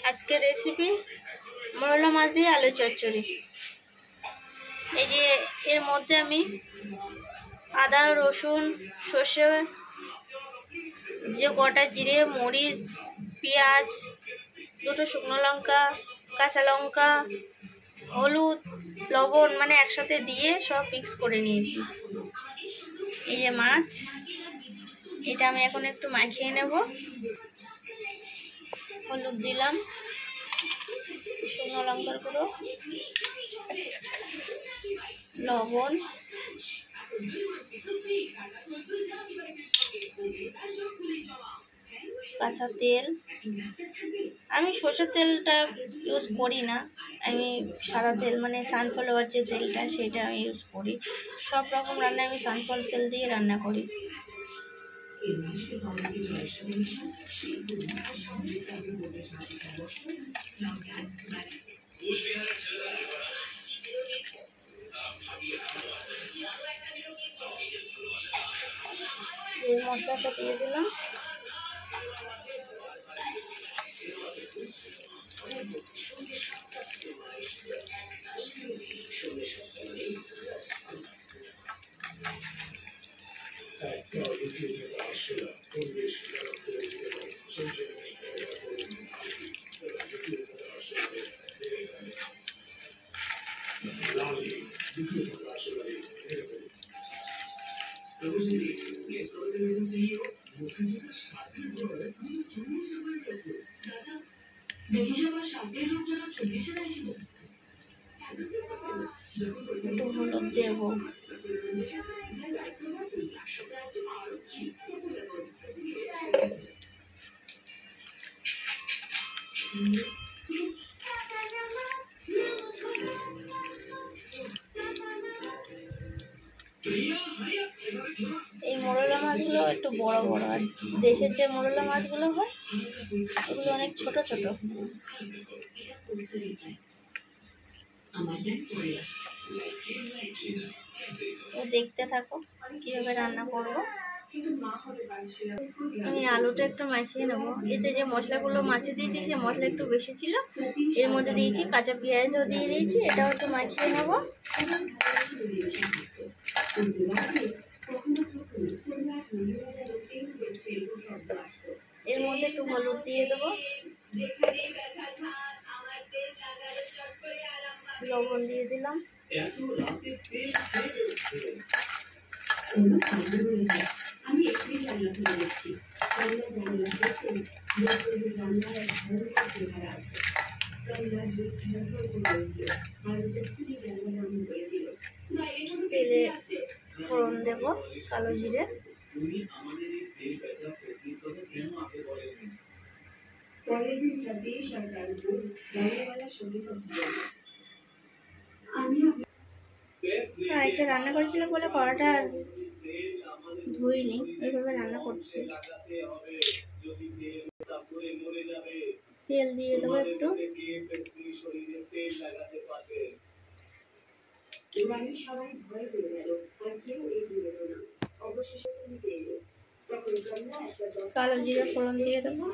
আজকের রেসিপি মোরলা মাছ দিয়ে আলু চচ্চড়ি। এই যে এর মধ্যে আমি আদা, রসুন, সর্ষে, যে গোটা জিরে, মরিচ, পেঁয়াজ, দুটো শুকনো লঙ্কা, কাঁচা লঙ্কা, হলুদ, লবণ মানে একসাথে দিয়ে সব মিক্স করে নিয়েছি। এই যে মাছ, এটা আমি এখন একটু মাখিয়ে নেব। হলুদ দিলাম, শুকনো লঙ্কার গুঁড়ো, লবণ, কাঁচা তেল। আমি সরষের তেলটা ইউজ করি না, আমি সাদা তেল মানে সানফ্লাওয়ার যে তেলটা সেটা আমি ইউজ করি। সব রকম রান্না আমি সানফ্লাওয়ার তেল দিয়ে রান্না করি। এই মশলাটা দিয়ে দিলাম। একটু হলুদ দেব, এই মোরলা মাছগুলো একটু বড় বড়, আর দেশের যে মোরলা মাছগুলো হয় ওগুলো অনেক ছোট ছোট। তো দেখতে থাকো কিভাবে রান্না করব। আমি আলুটা একটু মাখিয়ে নেবো। এতে যে মশলাগুলো মাছে দিয়েছি সে মশলা একটু বেশি ছিল, এর মধ্যে দিয়েছি কাঁচা পেঁয়াজও দিয়ে দিয়েছি, এটাও একটু মাখিয়ে নেব। এর মধ্যে একটু হলুদ দিয়ে দেবো, লবণ দিয়ে দিলাম, তেলে ফোড়ন দেব কালো জিরে, একটা রান্না করেছিলাম বলে কড়াটা ধুইনি, এইভাবে রান্না করছি। তেল দিয়ে দেবো একটু, কালো জিরে ফোড়ন দিয়ে দেবো,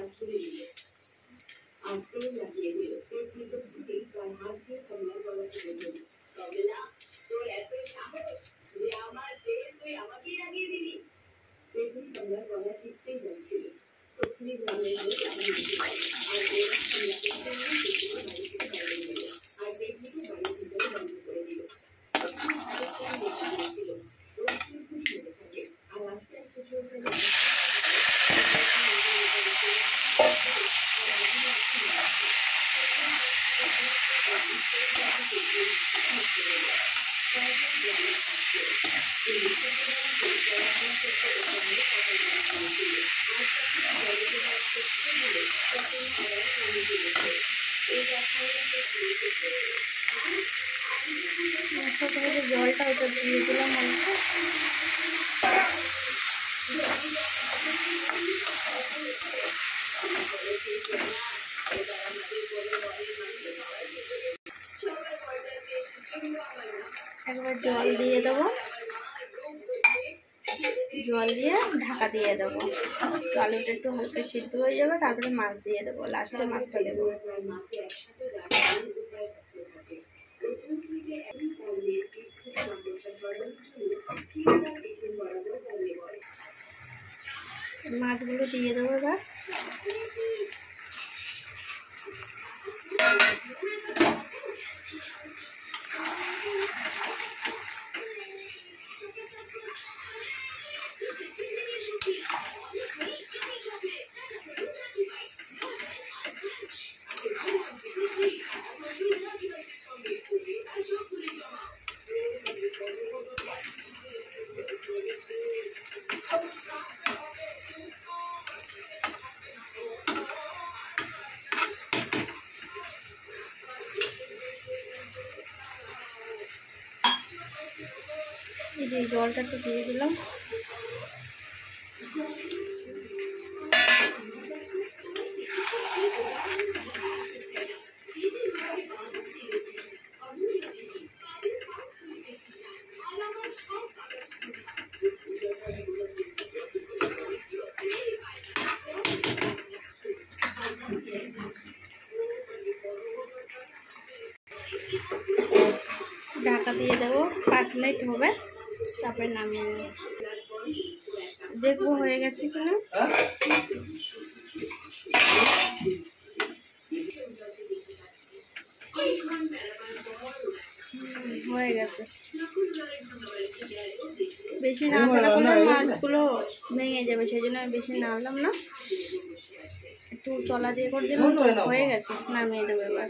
জলটা এটা দিয়ে দিলাম অনেকটা। একবার জল দিয়ে দেবো, জল দিয়ে ঢাকা দিয়ে দেবো। তো আলুটা একটু হালকা সিদ্ধ হয়ে যাবে, তারপরে মাছ দিয়ে দেবো, লাস্টে মাছটা দেবো। মাছগুলো দিয়ে দেবো এবার। এই যে জলটা একটু দিয়ে দিলাম। ঢাকা দিয়ে দেবো, 5 মিনিট হবে, তারপরে নামিয়ে নেব। দেখবো হয়ে গেছে কিনা। হয়ে গেছে। বেশি নাড়াচাড়া করলে মাছগুলো ভেঙে যাবে, সেই জন্য আমি বেশি নাড়লাম না, একটু তলা দিয়ে করে দিলাম। হয়ে গেছে, নামিয়ে দেবো এবার।